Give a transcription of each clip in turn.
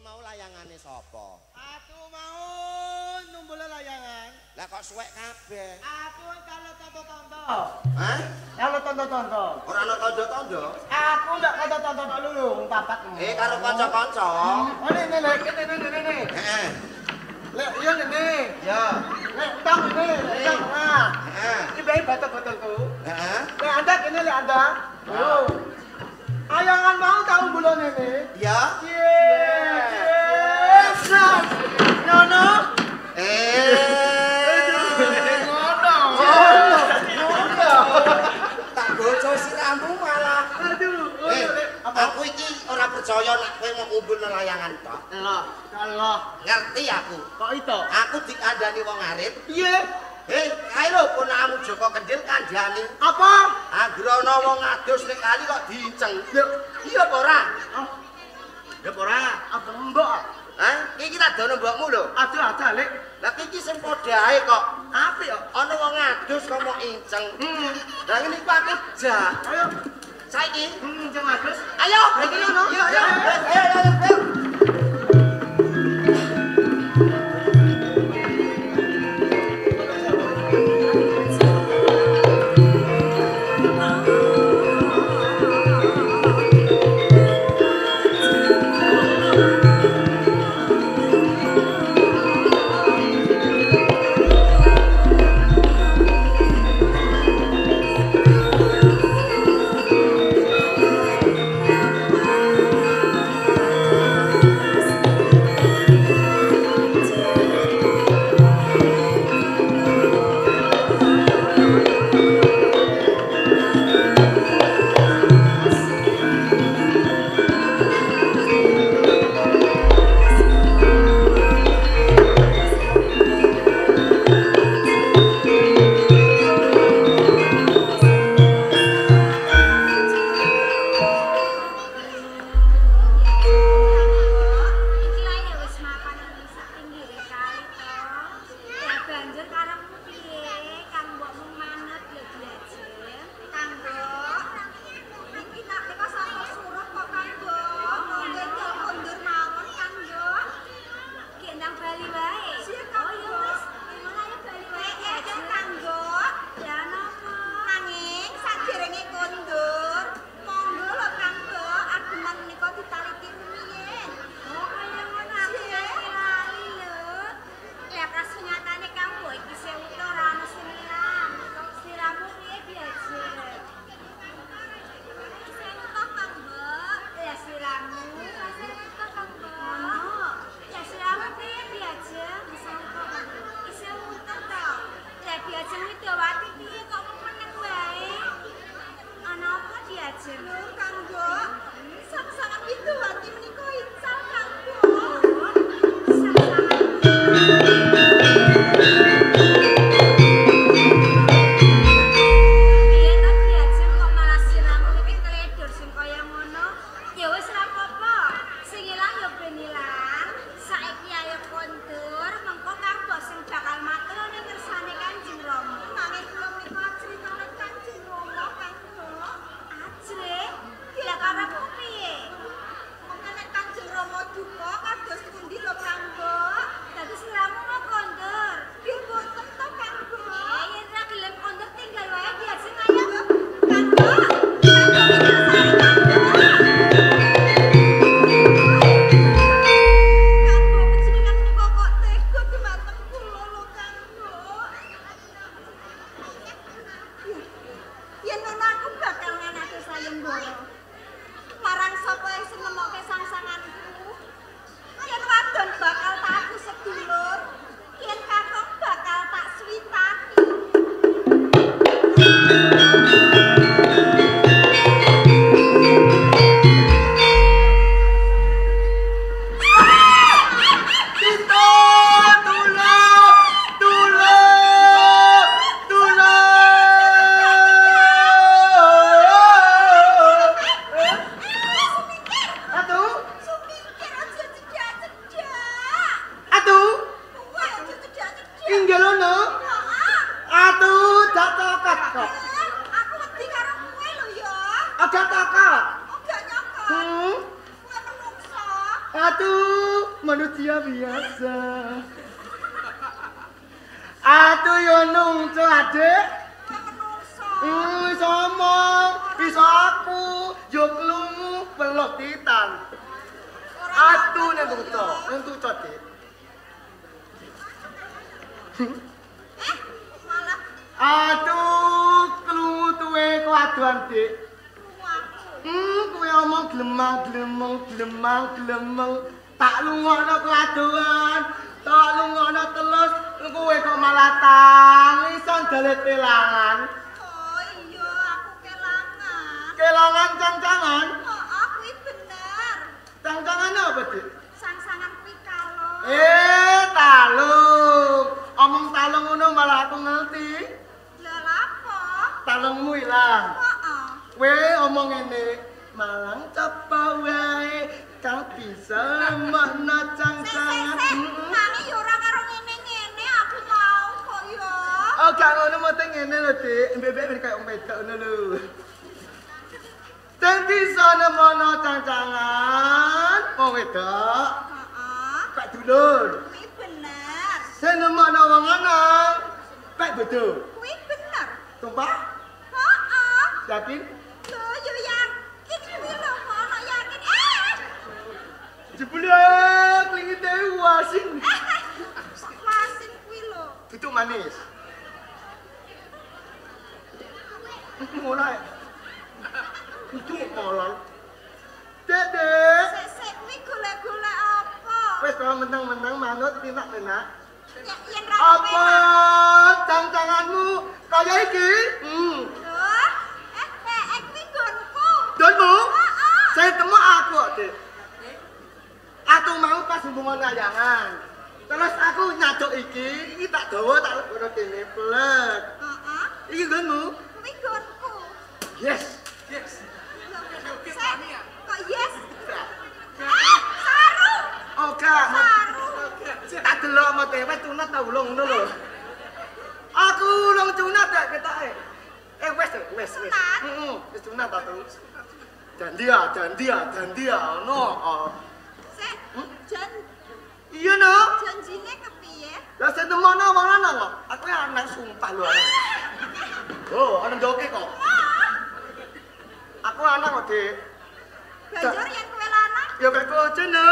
mau layangane sapa? Aku mau numbul layangan. Lah kok suwek kabeh? Aku kalau tonto-tonto. Hah? Kalau tonto-tonto. Ora ana tanda-tanda? Aku ndak tonto-tonto dulu papat. Karo kanca-kanca. Oh ini lek ini. Heeh. Lek iya ini. Ya. Lek tang ini. Tang. Nah. Heeh. Ini bayi botol-botolku. Heeh. Lek Anda kene lek Anda. Oh. Ayangan mau tahu bulan ini? Ya. Yes. Nono. Tak boco siramu malah. Aduh. Aku iki ora percaya nek kowe mau ngumpul layangan tok. Allah. Ngerti aku. Kok itu? Aku dikandani wong arit. Piye? Kae lho ponakamu Joko Kendil kandhani. Apa? Anggrono wong adus nek kali kok diinceng. Iya apa ora? Ya apa ora? Apa mbok? Hah? Iki tak dono mbokmu lho. Aduh ada lek. Lah iki sing padha ae kok. Apik kok. Ana wong adus kok mau inceng. Lah ngene iku aku jak. Ayo. Saiki. Jeng Agus. Ayo, iki ngono. Ayo. Aduh, manusia biasa. Aduh, yo nungso adek. Iso omong, iso aku, yo klungu pelok titan. Aduh, nentuk Dik. Malah Aduh, klungu tuwe kok aduan, Dik. Kuwi omong glemeng. Tak lungono keladuan, tak lungono telus, kowe kok malah tangisan dalet pelangan. oh iya aku kelangan. Kelangan cangcangan. Oh, kuwi bener. Cangcangan apa, Dik? Sang-sangan kuwi kalong. Talung. Omong talung ngono malah aku ngerti. Lah lapo? Talungmu ilang. Heeh. Kowe omong ngene, malang coba wae kang bisa makna cangcangan. Nang yo ora karo ngene-ngene aku mau kok yo. Oh, gak ngono mesti ngene lho, Dik. Mbek-mbek kaya wong wedok ngono lho. Sing bisa nemono cangcangan, wong wedok. Heeh. Pak dulur. Kuwi bener. Sing nemono wong lanang, Pak bodo. Kuwi bener. Sumpah? Heeh. Yakin? Lho yo yakin kuwi lho ono yakin. Jeblek, lingite wasin. Wasin kuwi lho. Itu manis. Mulai. Itu kolon. Dedek. Sesek kuwi golek-golek apa? Wes kalau menang-menang manut pinak-pinak. Yen ra Apa cangcanganmu kaya iki? Loh, kuwi nggonku. Donmu? Heeh. Saya temu aku, Dik. Aku mau pas hubungan layangan. Terus aku nyaduk iki tak dawa tak lebono kene plek. Heeh. Iki nggonmu? Kuwi nggonku. Yes. Kok yes? Saru. Oke. Saru. Tak delok mau wis tunat ta ulung ngono lho. Aku ulung tunat tak ketoke. Wis. Tunat? Heeh, wis tunat ta tuh. Jandia ono. Sek, jan Iya no. janjine kepiye? Lah sing temono wong lanang kok. Aku anak sumpah lho. Oh, ana njoke kok. Aku anak kok, Dik. Banjur yen kowe lanang, Ya kok bojo no.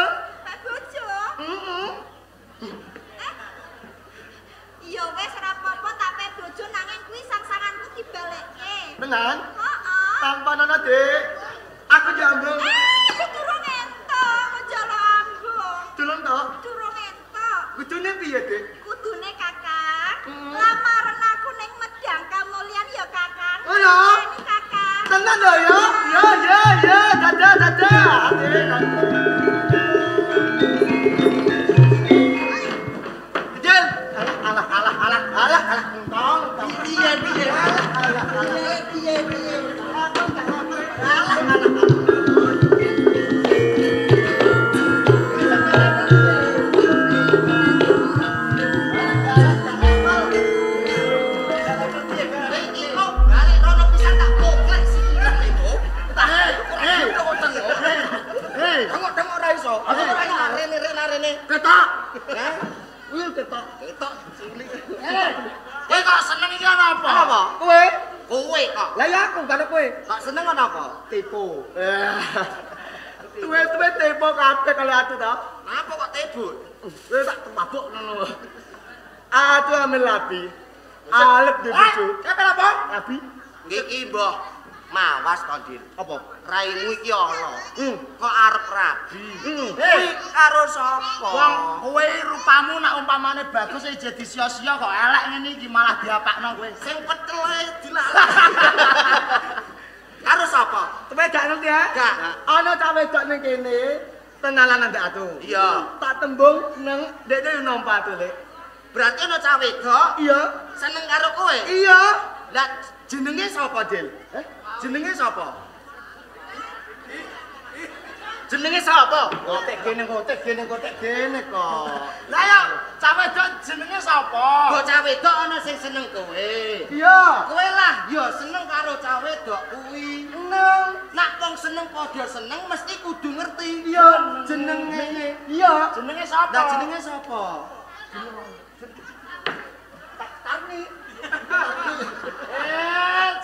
tak bojo. Heeh. Iya wis ora apa-apa tak pe bojo nanging kuwi sang-sanganku dibalekke. Tenan? Heeh. Tanpa ana, Dik. Aku jambung. Durung entuk njalo ambung. Dulun to. Durung entuk. Kudune piye, Dik? Kudune Kakang, lamaran aku ning Medang Kamulyan ya Kakang. Oh ya? Ini Kakang. Tenan lho ya. Ya. Dadah. Jel. Alah. Entong. Piye. Tengok ra iso. Aku rene. Ketok. Hah? Kuwi ketok cilik. Kowe kok seneng iki ana apa? Apa? Kowe? Kowe kok. Lah ya aku karo kowe. Kok seneng ana apa? Tipu. Tuwe tipu kabeh kali atu to. Napa kok tebuk? Kowe tak mabuk ngono. Atu amel labi. Alep di bojo. Kapan apa? Labi. Nggih iki mbah. Mawas to, Din. Apa? Raimu iki ana. Kok arep rabi. Hei, Karo sapa? Wong kowe rupamu nak umpamane bagus iki jadi sia-sia kok elek ngene iki malah diapakno kowe. Sing petele dilalak. Karo sapa? kowe gak ngerti ya? Gak. Ana cah wedok ning kene kenalan ambek atu. Iya. Tak tembung nang dekne nompa atu, Lek. Berarti ana cah wedok Iya. seneng karo kowe. Iya. Lah jenenge sapa, Dil? Jenenge sapa? Jenenge sapa? Kotek gene kok. Lah ya, cah wedok jenenge sapa? Bocah wedok ana sing seneng kowe. Iya. Kowe lah ya seneng karo cah wedok kuwi. Seneng. Nak wong seneng padha seneng mesti kudu ngerti. Iya, jenenge. Iya. Jenenge sapa? Lah jenenge sapa? Tarni.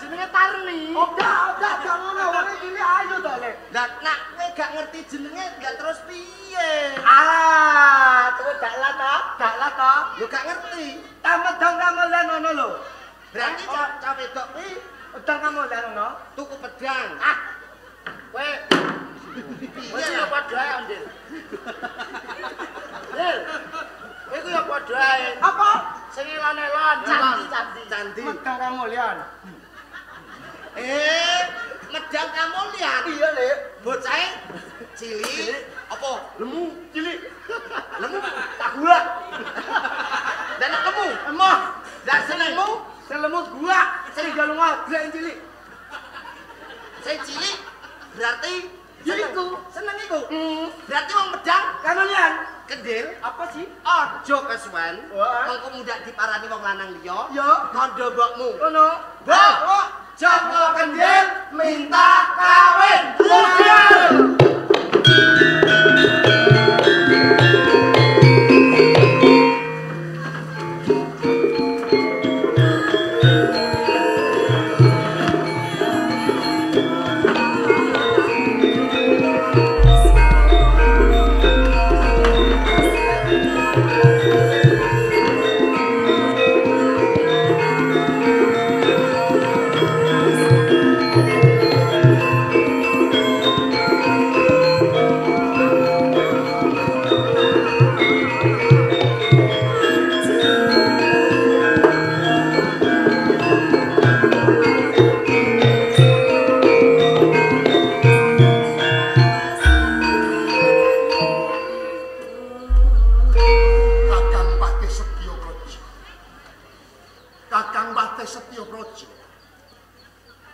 Jenenge Tarni. Udah ngono wong iki ayo to, Le. Lah nak kowe gak ngerti jenenge gak terus piye? Terus daklah to. Yo gak ngerti. Tamedang kamulan ngono lho. Berarti cah wedok kuwi Udang kamulan ngono. tuku pedang. Kowe Kowe yo padha ae, Ndil. Ndil. Kowe ku yo padha ae. Apa? Sing elon-elon, candi. Udang kamulan. Medang kamulyan. Iya, Le. Bocahe cilik apa lemu cilik. Lemu Tak gula. dan lemu. Emoh. Dan senengmu Sing lemu gua, sing galung agrek cilik. sing cilik berarti Ciliku. seneng iku. Berarti wong medang Kamulan. kendil Apa sih? aja kesuwen. Wah. Mengko mudak diparani wong lanang liya. Ya. Kandha mbokmu. Ngono. Mbok, Joko Kendil minta kawin.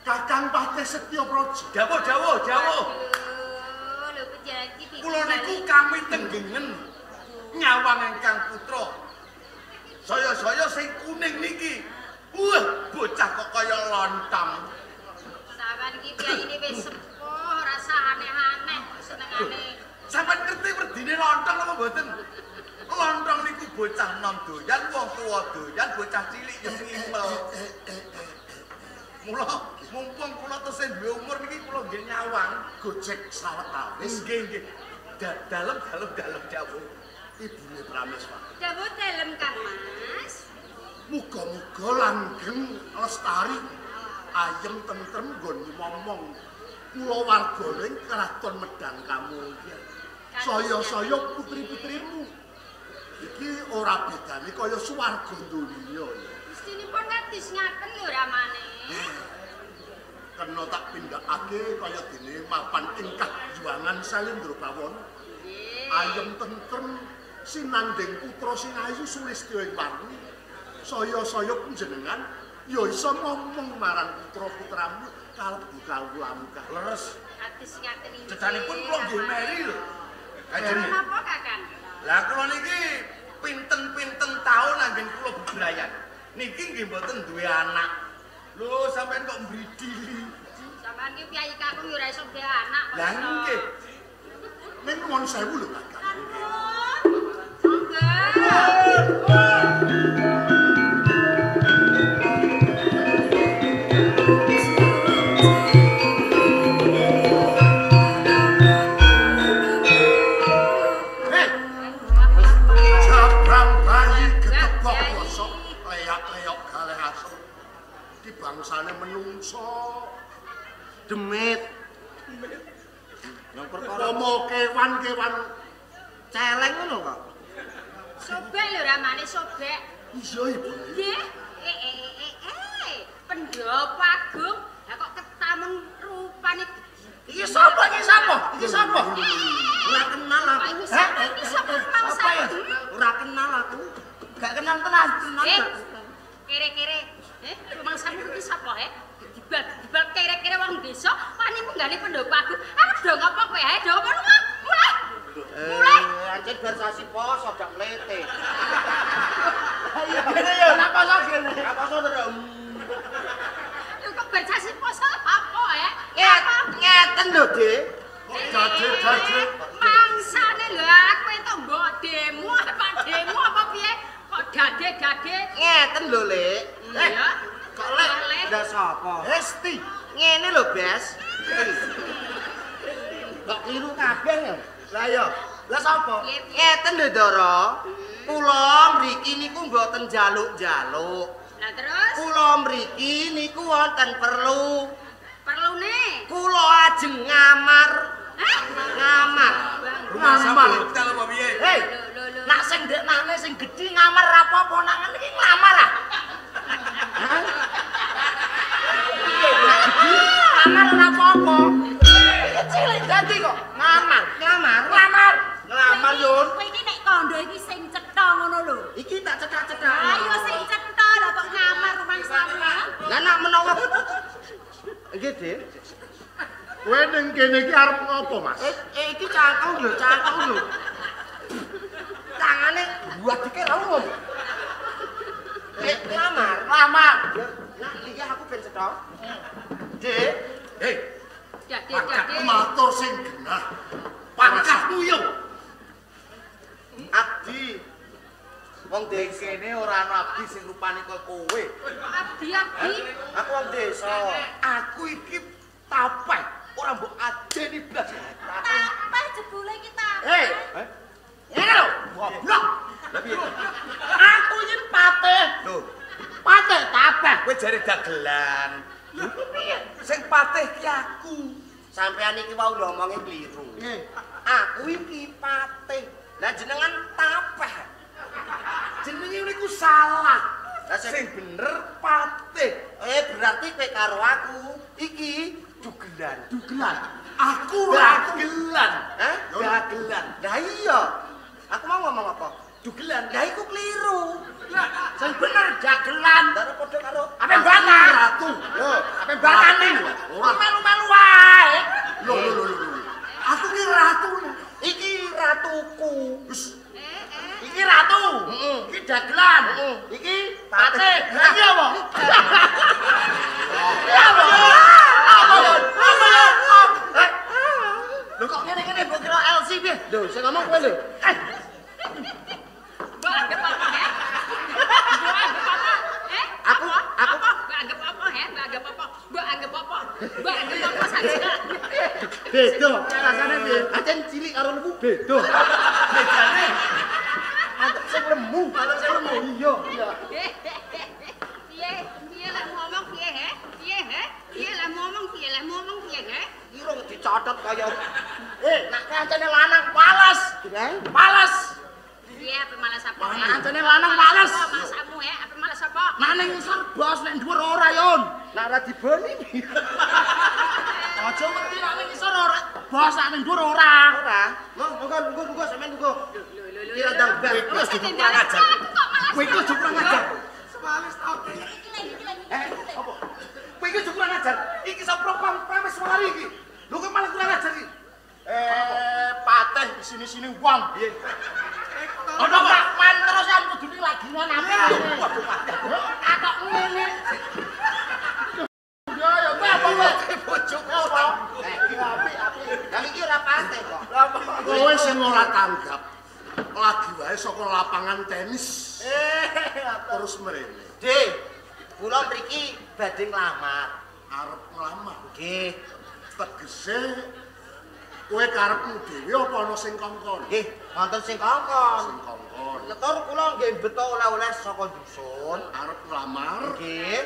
Kakang Patih Setyo Praja. Jawuh. Lho penjanji iki. Kula niku kami tenggingen nyawang ingkang putra. Saya sing kuning niki. Wah, bocah kok kaya lontong. Sampeyan iki piyayine wis sepuh, rasa aneh-aneh senengane. Sampeyan ngerti werdine lontong apa mboten? Lontong niku bocah nom doyan, wong tuwa doyan, bocah cilik ya ngimel. Mula mumpung kula tesih duwe umur niki kula nggih nyawang gojek sawetawis. Nggih. Dalem jawuh. Ibune Prameswari. Dawuh dalem Kang Mas. Muga-muga langgeng lestari ayem tentrem nggon momong kula wargane kraton Medang Kamulyan. Saya putri-putrimu iki ora bedane kaya swarga donya. Mestinipun kados ngaten lho ramane. Kena tak pindhakake kaya dene mapan ingkang juangan Salendra Bawana. Ayem tentrem sinanding putra sing ayu Sulistya ing warni. Saya panjenengan ya iso ngomong marang putra-putramu kalebu kawulamu leres. Kados ngaten iki. Cecanipun kula nggih meri lho. Kajene. Napa Kakang? Lah kula niki pinten-pinten taun anggen kula bebrayan. Niki nggih mboten duwe anak. Lho sampean kok mbridili. Sampeyan iki piyayi kakung ya ora iso duwe anak. Lah nggih. Ning nuwun sewu lho Kakang. Bangsane menungso Demit. Yang perkara Pomo kewan celeng ngono kok. Sobek lho ramane sobek. Iya Ibu. Nggih. Pendhapa Agung. Lah kok ketamun rupane. Iki sapa? Ora kenal aku. Iki sapa mangsa? Ora kenal aku. Gak kenal tenan. Kere-kere. Mangsamu iki sapa, Dibal kere-kere wong desa, wani munggane pendhapa Agung. Aku do ngapa kowe, do apa lu? Pancen bar sasi poso dak mlete. Iya kene yo nak poso kene. Nak poso terus. Lho kok bar sasi poso apa Ngeten lho, Dik. Jaje. Mangsane lho aku entuk mbok demo apa piye? Kok dade. Ngeten lho, Lek. Iya. Kok Lek ndak sapa? Hesti. Ngene lho, Bes. Kok kliru kabeh ya? Lah yo. Lah sapa? Ngeten lho, Dara. Kula mriki niku mboten njaluk-njaluk. Lah terus? Kula mriki niku wonten perlu. Perlune? Kula ajeng ngamar. Ngamar. Ngamar. Hotel apa piye? Hei. Nak sing ndeknane sing gedhi ngamar apa-apa nak ngene iki nglamar ah. Hah? Ngamar ora apa-apa. Cilik dadi kok ngamar. Ngamar Yun. Kowe iki nek kandha iki sing cetha ngono lho. Iki tak cedak-cedak. Ayo sing cetha lho kok ngamar rumangsamu. Lah nak menawa nggih, Dik. Kowe ning kene iki arep ngopo, Mas? Iki cangkem lho. Tangane buat dikira umum. Lamar. Lamar. Nah, iki aku ben cetha. Dik, Hei, Dade. matur sing genah. Pangkatmu yo. abdi. Wong kene ora ana abdi sing rupane kaya kowe. Abdi. Aku wong desa. Aku iki tapeh, ora mbok adeni blas. Apa jebule kita? Hei. Ngene lho. Goblok. Lah piye? Aku iki patih. Lho, Patih tapeh. kowe jare dagelan. Lho piye? Sing patih ki aku. Sampeyan iki wau ngomonge kliru. Nggih. Aku iki patih. Lah jenengan tapeh. Jenenge niku salah. Lah sing bener patih. Berarti kowe karo aku iki dugelan. Aku Dagelan. Hah? Dagelan. Lah iya. Aku mau ngomong apa? Dugelan. Lah iku kliru. Sing bener dagelan. Ndara padha karo Ape bantah? ratu. Lho, Ape bantane? Ora. Melu-melu wae. Lho. Aku ki ratu. iki ratuku. Iki ratu. Iki dagelan. Iki patih. Lah iki apa? Lho kok ngene-ngene mbok kira LC piye? Lho, sing ngomong kowe lho. Mbok anggap apa ya? Mbok anggap apa? Aku Mbok anggap apa ya? Mbok anggap apa saja. beda. Rasane piye? Acen cilik karo lemu beda. Bedane anak sing lemu. Iya. Piye lah ngomong piye he? Piye lah ngomong piye he? Kira dicatet kaya Nak kancane lanang males. Males. Piye apa malas apa? Kancane lanang males. Masamu he? Apa malas apa? Nak ning ngisor bos nek dhuwur ora Yun. nak ora diboni. Aja ngerti nak ning ngisor ora. Bos nak ning dhuwur ora. Ora. Monggo sampean tunggu. Kira ndang bal. Wis kurang ajar. Kowe iki aja kurang ajar. Males tau. Apa? Kowe iki aja kurang ajar. Iki sapa prames wari iki. Lho kok malah kurang ajar iki. Patih di sini-sini wong. Piye? Ono Pak Man terus kan kudune lagi nang Waduh, Atok ngene. Ya kowe apa kowe? bojoku apa? Iki apik. Lah iki ora pateh kok. Kowe sing ora tanggap. Lagi wae saka lapangan tenis. Terus mrene. Dik, kula mriki badhe nglamar. Arep nglamar. Nggih. Tegese kowe karepmu dhewe apa ana sing kongkon? Nggih, wonten sing kongkon. Sing kongkon. Letor kula nggih beto oleh-oleh saka dusun. Arep nglamar, Nggih.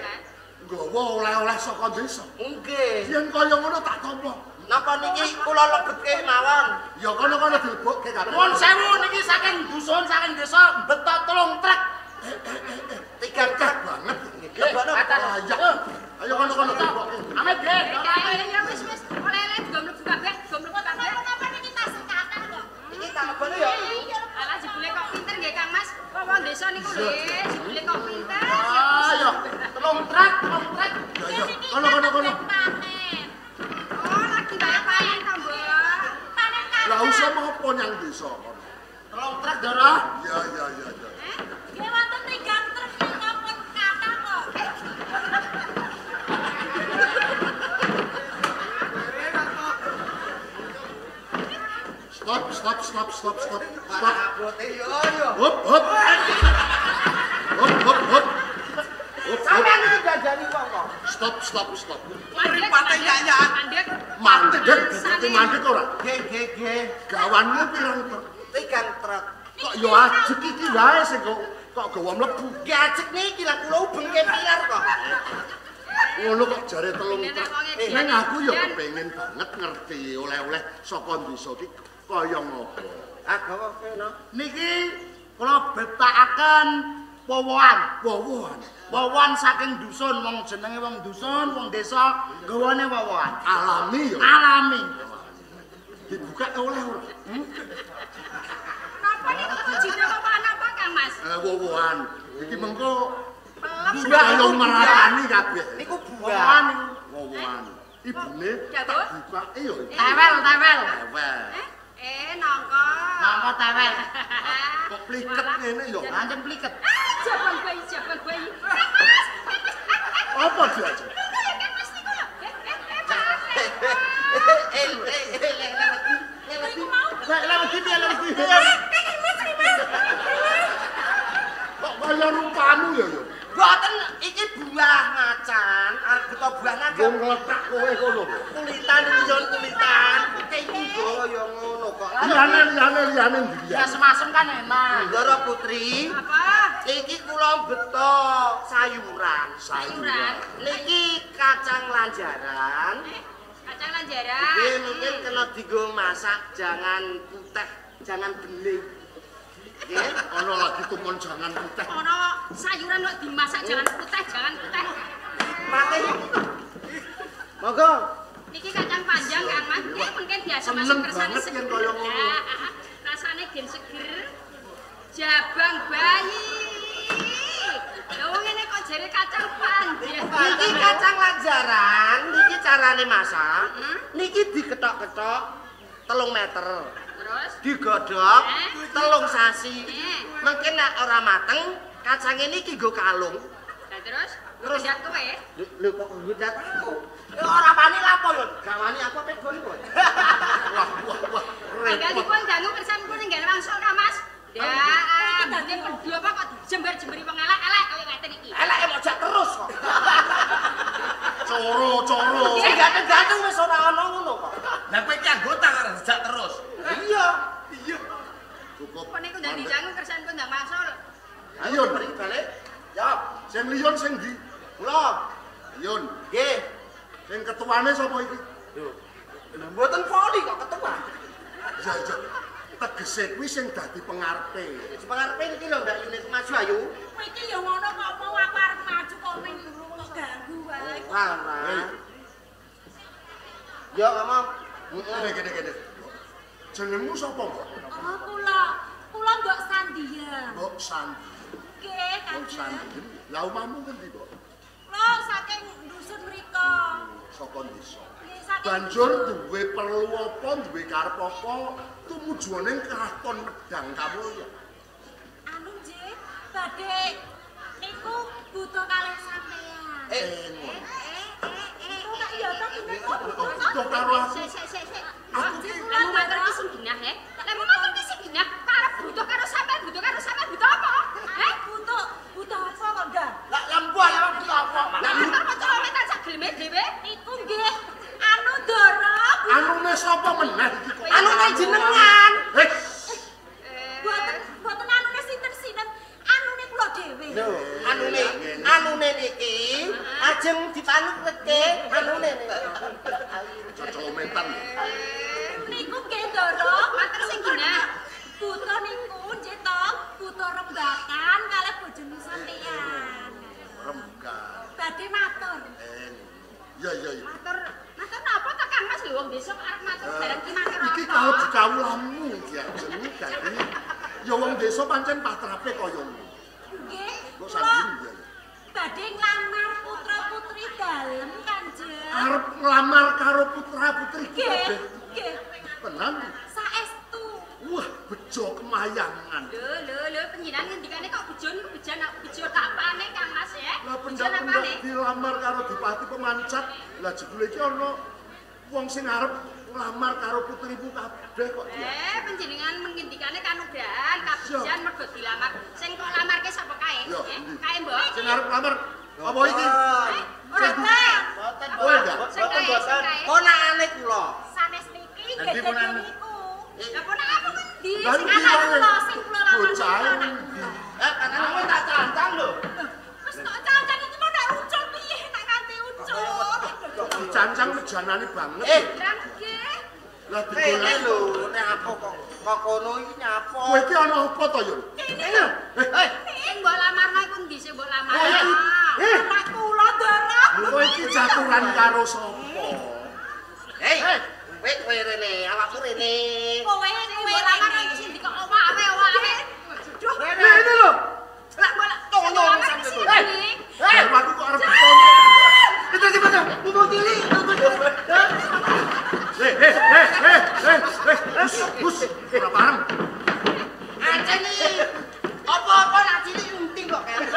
nggawa oleh-oleh saka desa. Nggih. Yen kaya ngono tak tampa. Napa niki kula lebetke mawon? Ya kono-kono dilebokke kabeh. Nuwun sewu niki saking dusun saking desa betok 3 truk. Tiga truk banget. Lebokno. Ayo kono-kono dilebokke. Ame Dek. Ya wis oleh-oleh juga mlebu kabeh, Ngapa niki tas kathah kok? Iki tak lebokno ya. Alah jebule kok pinter nggih Kang Mas. Kok wong desa niku lho, jebule kok pinter. Ayo, 3 truk. Ya. Kono-kono. Oh, lagi bae panen to, Mbak. Panen kabeh. Lah usah apa nyang desa kono. 3 truk Doro. Ya. Nggih wonten 3 truk ngampun kata kok. Stop. Abote yo. Hop. Sampeyan iki dandani wong kok. Stop. Mripate yayan. Mandek ora? Nggih. Gawanmu pirang truk? 3 truk. Kok yo ajek iki wae sing kok gawa mlebu. Nggih ajek niki lah kula ubeng kepiar kok. Ngono kok jare 3 truk. Neng aku yo kepengin banget ngerti oleh-oleh saka desa iki kaya ngopo. Gawa kena. Niki kula betakaken wowoan. Wowoan saking dusun, wong jenenge wong dusun, wong desa gawane wowoan. Alami yo. Alami. Dibuka oleh ora? Napa niku bojone wowoan apa Kang Mas? Wowoan. Iki mengko Pelem. kaya meratani kabeh. Niku Wowoan buah. niku. Wowoan. Ibune tak Dawuh? bukake yo. Tewel. Nangka. Nangka tewel. Kok pliket ngene yo. Anjen pliket. Jaban bayi. Kang Mas. Apa diaja? Kang Mas niku lho. Niku mau. Lewat piye? Kok kaya rupamu ya yo. Boten iki buah macan, arep buta buah naga. Wong ngletak kowe kono. Kulitan iki yo kulitan. Iki yo ngono kok. Liyane ndi Ya semasem kan enak. Ndara Putri, Apa? iki kula beto sayuran. Sayuran. Niki kacang lanjaran. Kacang lanjaran. Nggih mungkin kena dienggo masak, jangan putih, jangan bening. Nggih. ana lagi tumon jangan putih. Ono sayuran kok dimasak jangan putih. Mate. Monggo. Niki kacang panjang Kang Mas. Nggih mungkin biasa Seneng masuk kersane banget yen kaya ngono. Rasane gen seger. Jabang bayi. Lho ngene kok jere kacang panjang. Niki kacang lanjaran, niki carane masak. Niki diketok-ketok 3 meter. Terus Digodhog 3 sasi. Mungkin nek ora mateng, kacang niki nggo kalung. Lah terus ndak kowe. Lho kok ngudat aku. Ora pani lapo yo, gawani aku pek gonku. Wah. Tinggalipun dangu kersanipun nggih langsung Kang Mas. Ya, dadi pedhi apa kok jembar-jemberi wong elek-elek kaya ngeten iki. Eleke mok jak terus kok. Coro. Sing ganteng-ganteng wis ora ana ngono kok. Lah kowe iki anggota karo sejak terus. Iya. Cukup. Kok niku dadi dangu kersanipun ndang masul. Ayo Balik balik. Ya, sing liyon sing ndi? kula. Yun. Nggih. Sing ketuane sapa iki? Lho, mboten poli kok ketua. Ya. Tegese kuwi sing dadi pengarepe. Sepengarepe niki lho Mbak Yuni maju ayu. Kowe iki ya ngono kok mau aku arep maju kok ning kok ganggu wae. Wah. Yo ngomong. Gede. Jenengmu sapa, Mbok? Oh, kula Mbok Sandia. Mbok Sandi. Nggih, Mbok Kanjeng. Sandi. Lah omahmu ngendi, Mbok? Kula saking dusun mriko. Saka desa. Nggih, saking Banjur duwe perlu apa, duwe karep apa tumujuane kraton Medang Kamulya. anu nggih, badhe niku butuh kalih sampean. Kok iya ta Butuh karo aku. Sik. Aku ki Lemu matur ki sing ginah, he. Lemu matur ki sing ginah, karep butuh karo sampean, butuh apa? Butuh apa kok, Ndak? Lah lembu ya butuh apa? Lah motor kok celometan sak geleme dhewe? Iku nggih anu Doro. anune sapa meneh iki kok? Anu nek jenengan. Boten anune sinten-sinten, anune kula dhewe. Lho, anune niki ajeng dipanutke anune niki. Celometan. Niku nggih Doro, matur sing ginah. Butuh niku nggih to, butuh rembakan kalih bojone sampean. Rembukan. Badhe matur. Ya. Matur napa to Kang Mas lho wong desa arep matur bareng ki matur Iki apa? kalau dikawulamu iki ajeng dadi ya wong desa pancen patrape kaya ngono. Nggih. Kok Kula sanding ya. badhe nglamar putra-putri dalem Kanjeng. Arep nglamar karo putra-putri Nggih, kabeh. nggih. Tenan. Saestu. Wah, bejo kemayangan. Lho, penjinan ngendikane kok bejo niku bejo kapane Kang Mas ya. Lah pendak-pendak dilamar karo Dipati Pemancat. Lah jebule iki ana wong sing arep nglamar karo putrimu kabeh kok dia. Penjenengan mengendikane kanugrahan, kabijan mergo dilamar. Sing kok lamarke sapa kae? Kae mbok. Sing arep nglamar apa iki? Ora teh. Boten, Boten. Ponakane kula. Sanes niki Nanti gedhe ponakan. niku. Lah ponakane ngendi? Lah Sing anak kula sing kula lamar. Bocah anak. endi? Karena kowe tak cancang lho. Wis kok cancang iki mau nek ucul piye nek kanthi ucul. Dicancang mejanane banget. Lah nggih. Lah Rene digolek lho, nek apa kok kono iki nyapa. Kowe iki ana apa to yo? Sing mbok lamarna iku endi sing mbok lamar? Oh, iki. Anak kula Ndara. Kowe iki jaturan karo sapa? Kowe rene, awakmu rene. Kowe lamar iku sing dikok omake. Duh. Rene lho. Lah malah Tolong lamar sampe sing kowe. endi? Aku kok arep ketemu. Cepet. Mumpung cilik. Bus, ora parem. Ancene apa-apa nak cilik unting kok kene.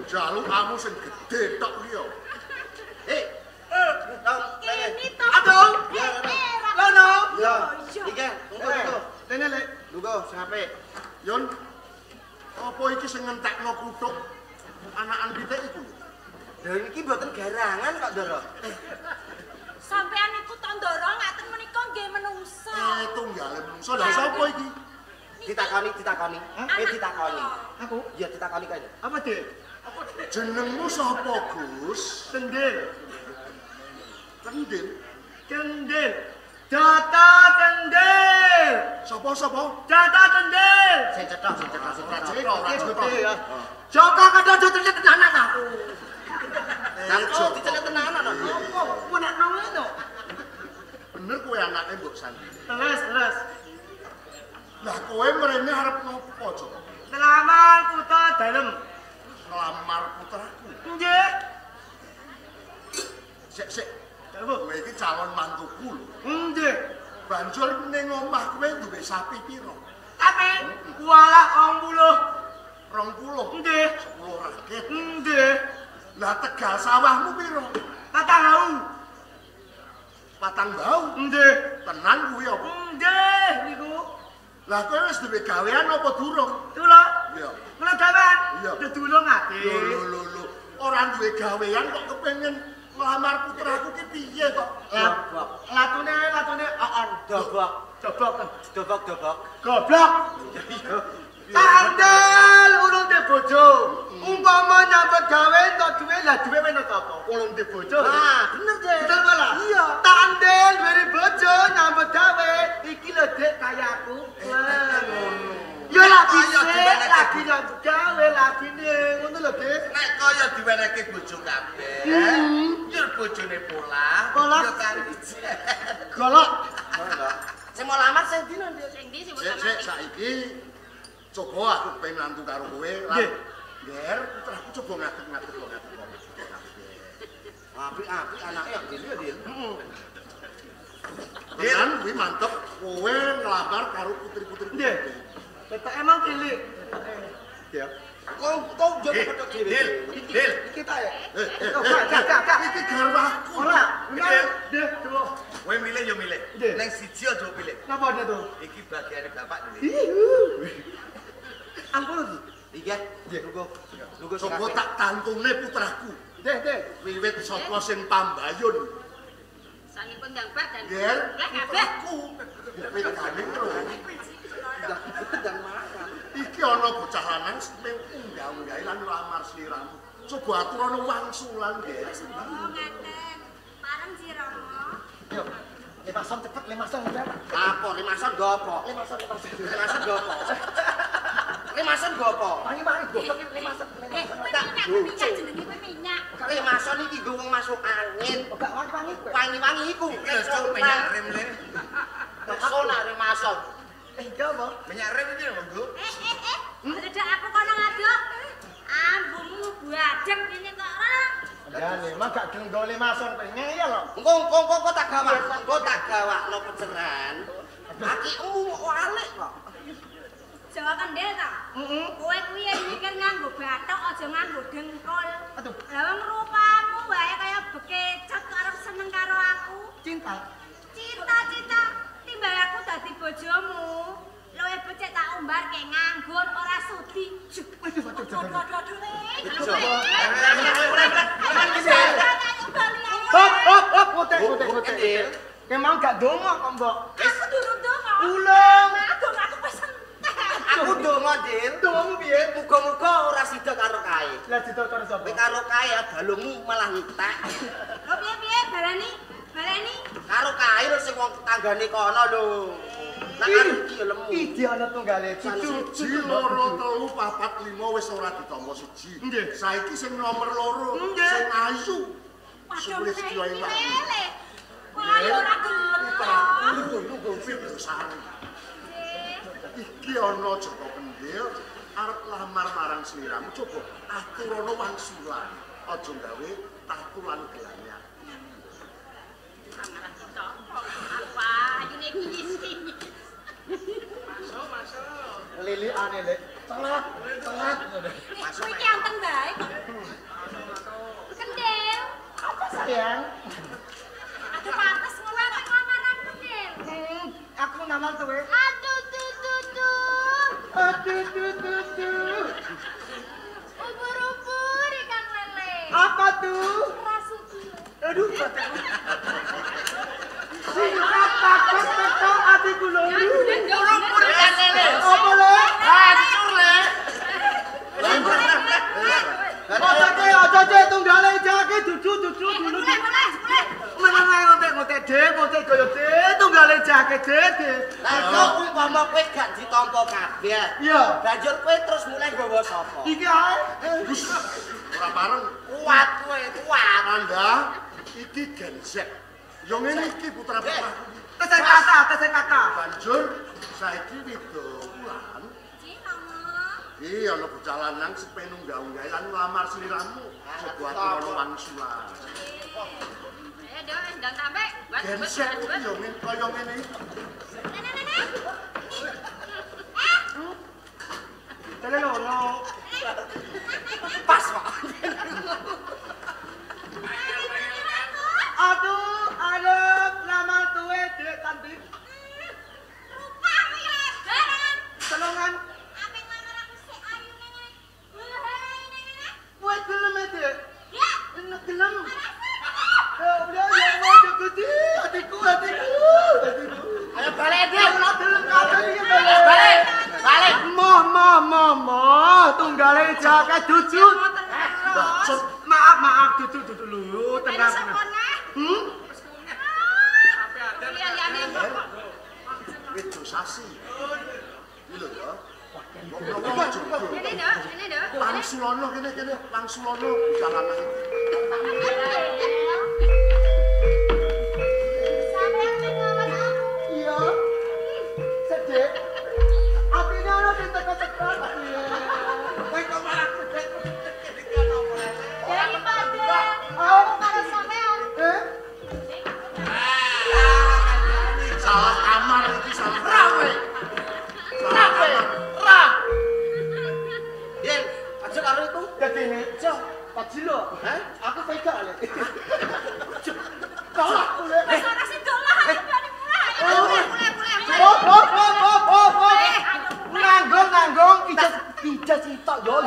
Jaluk kamu sing gedhe tok liya. Ini to. Aduh. Lono. Ya, iki tunggu. Rene lek. Tunggu, sing apik. Yon, apa iki sing ngentekno kutuk anakan pitik iku? Lha iki mboten garangan kok, Ndara. Sampean niku tandara ngaten menika nggih menungsa. Tunggale menungso lha sapa iki? Ditakoni. Ditakoni. Aku. Iya ditakoni kae. Apa, Dik? Jenengmu sapa, Gus? Tendil. Kendil. Kendil. Jata Kendil. Sapa? Jata Kendil. Sing cetok. Iki gede ya. Joko kadang jotet tenanan aku. Oh, dicelet tenanan kok. Apa? Ku nek nang ngono. Bener kowe anake Mbok Santi. Terus. Lah kowe mrene arep ngopo, Cok? Selamat putra dalem. Ngelamar putraku. Nggih. Sik. Apa? Kowe iki calon mantuku lho. Nggih. Banjur ning omah kowe duwe sapi pira? Tapi kuala 20. Nggih. 10 rakit. Nggih. Lah tegal sawahmu pira? Patahau. 4 bau. Nggih. Tenan kuwi apa? Nggih niku. Lah kowe wis duwe gawean apa durung? Tulok. Iya. Kula gawean. Iya. Dedulung ati. Lho. Ora duwe gawean kok kepengin nglamar putraku ki piye kok? Latune on. Dobok. Goblok. Tandel urung de bojo. Umpama nyambet gawe entuk duwe lah duwe menak apa? Urung de bojo. Nah, bener deh. Betul malah. Iya. Tandel duwe bojo nyambet gawe iki lho Dik kayaku. Ya lagi lagi nyambet gawe lagi nih ngono lho Dik. Nek kaya diwenehke bojo kabeh. Yo bojone pola. Yo kari ijen. Golok. Sing mau lamar sing dino, Nduk. Sing ndi sing Sik saiki coba aku pengen nantu karo kowe lan Nggih. Ger putraku coba ngadeg-ngadeg kok. Apik anake yang dene ya, Tenan kuwi mantep kowe nglamar karo putri-putri. Nggih. Ketok emang cilik. Ya. Kok jogo petok dhewe. Dil. Kita ya. Kak. Iki garwaku. Ora, Deh, tuh. Kowe milih yo milih. Nggih. Ning siji aja pilih. Napa dia tuh? Iki bagiane bapak dhewe. Ampun. Iki tunggu. Coba tak tantungne putraku. Deh. Wiwit saka sing pambayun. Sanipun ndang bar dan Ger, lah kabeh. putraku. Wekane lho. Pedang makan. Iki ana bocah lanang sing unggah-unggahe lan lamar sliramu. Coba aturana wangsulan, Ger. Oh ngaten. Pareng Si Rama. Yuk. Lemasan cepet, lemasan udah. Apa limasan go apa? Limasan go apa? Limasan go apa? Mangi goblok lemasan. Minyak jenenge kowe minyak. Limasan iki nggo wong masuk angin. Enggak wangi. Wangi-wangi iku. Iki lho cok minyak rem le. Sona limasan. Coba. Minyak rem iki lho, Nggo. Dadak aku kono ngaduk. Ambungmu buadek ini kok ora. Ya nih, mah gak gelem gawe lemasan pengen ya lho. Engko tak gawak, no peceran. Akimu walik kok. Jawa Kendel ta? Kowe kuwi mikir nganggo bathok aja nganggo dengkul. Aduh. Lah wong rupamu wae kaya bekecot kok arep seneng karo aku. Cinta. Cita-cita timbang aku dadi bojomu. Luwih becik tak umbar ke nganggur ora sudi. Waduh. Hop, ngotek. Memang gak dongo kok, Mbok. Aku durung dongo. Ulang. Aku wis entek. Aku dongo, Dil. Dongomu piye? Muga-muga ora sida karo kae. Lah sida karo sapa? Kowe karo kae balungmu malah entek. Lho piye baleni? Karo kae lho sing wong tetanggane kono lho. Lah karo iki ya lemu. Iki ana tunggale Siji, loro, telu, papat, lima wis ora ditampa siji. Nggih. Saiki sing nomor loro, Nggih. sing ayu. Waduh, Wis diwai Pak. Wah, ya ora gelem. Tunggu video sareng. Iki ana Joko Kendil arep lamar marang sliramu, coba aturana wangsulan. Aja gawe tatu lan gelanya. Apa ayune iki? Lili ane lek. Telat. Masuk iki anteng bae. Kendel. Apa sayang? Aduh pantes ngono nek lamaran Kendel. Aku ngamar tuwe. Aduh. Aduh. Ubur-ubur ikan lele. Apa tuh? Rasuki. Aduh. Sing takut tetok atiku lho. Ubur-ubur ikan lele. Apa le? Hancur le. Aja tunggale jake dudu dulu. Ngotek ngotek kaya de tunggale jake de. Lah kok umpama kowe gak ditampa kabeh. Iya. Banjur kowe terus mulai nggawa sapa? Iki ae. Ora bareng. Kuat kowe, kuat. Anda iki Gen Z. Yo ngene iki putra bapakku. Tesek kata. Banjur saiki widolan. Iya, ana bocah lanang sepe nunggah-unggahe lan nglamar sliramu. Coba aturana wangsulan. Ayo, ndang sampe. Gen Z iki yo ngene kaya ngene. Tele loro. Pas kok. Aduh, arep lamar tuwe Dek Tanti. Rupamu ya lebaran. Telongan. Apik lamar aku sik ayu ngene. Kowe gelem Dek? Ya. Enak gelem. Udah ya gede hatiku. Ayo balik dia. Ora gelem kabeh iki Balik. Moh, tunggale jake dudu. Maaf dudu dulu, tenang. Wedo sasi. Iki lho ya. Ini dah. Wangsulana kene wangsulana bocah lanang. Iya. Sedek. Artinya ana sing teko-teko. Kowe kok malah gede. Daripada aku karo sampean. Salah kamar iki salah. Rawe. Ra. Yen, aja karo itu. Dadi meja. Pak Jilo. Aku pegang le. Kalah kule. Wis ora sida lah aku bali mulai. Nanggung ijaz sitok yo.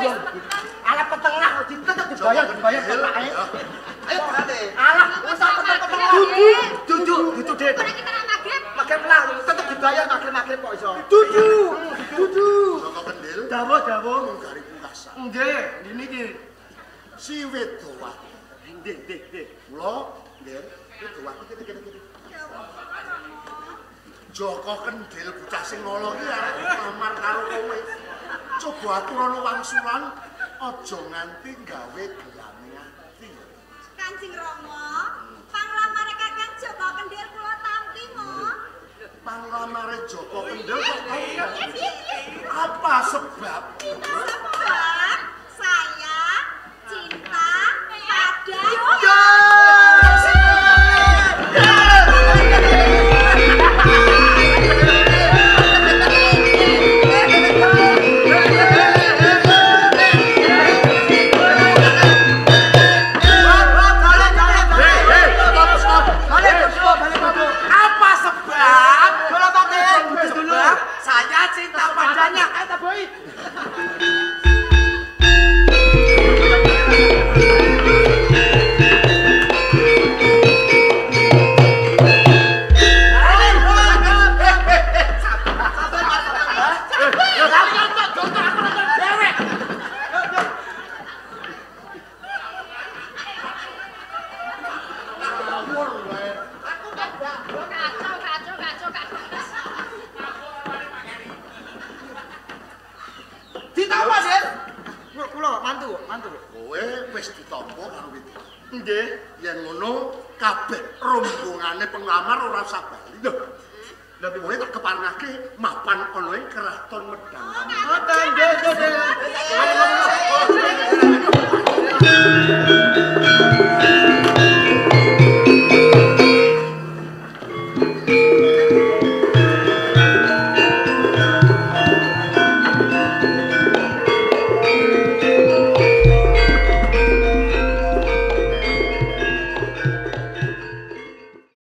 Ala petengah kok ditetep dibayar petengah. Ayo berarti. Alah wis petengah. Dudu Dek. Ora kita nang maghrib. Makan lah tetep dibayar makin kok iso. Dudu. Joko Kendil. Dawa. Gari pungkasan. Nggih, niki. Si Wedowati. Nggih. Mula, nggih, Wedowati kene. Joko Kendil bocah sing ngolo iki arep lamar karo kowe. Coba aturana wangsulan aja nganti gawe gelane ati. Kanjeng Rama, panglamare Kakang Joko Kendil kula tampi mo. Panglamare Joko Kendil kok apa sebab? Sebab saya cinta pada tak padanya kata boy. Ditapa, Den? Kula mantu. Kowe wis ditampa karo Widi. Nggih. Yen ngono kabeh rombongane penglamar ora usah bali. Lha kowe tak keparengake mapan ana ing Keraton Medang. Nggih.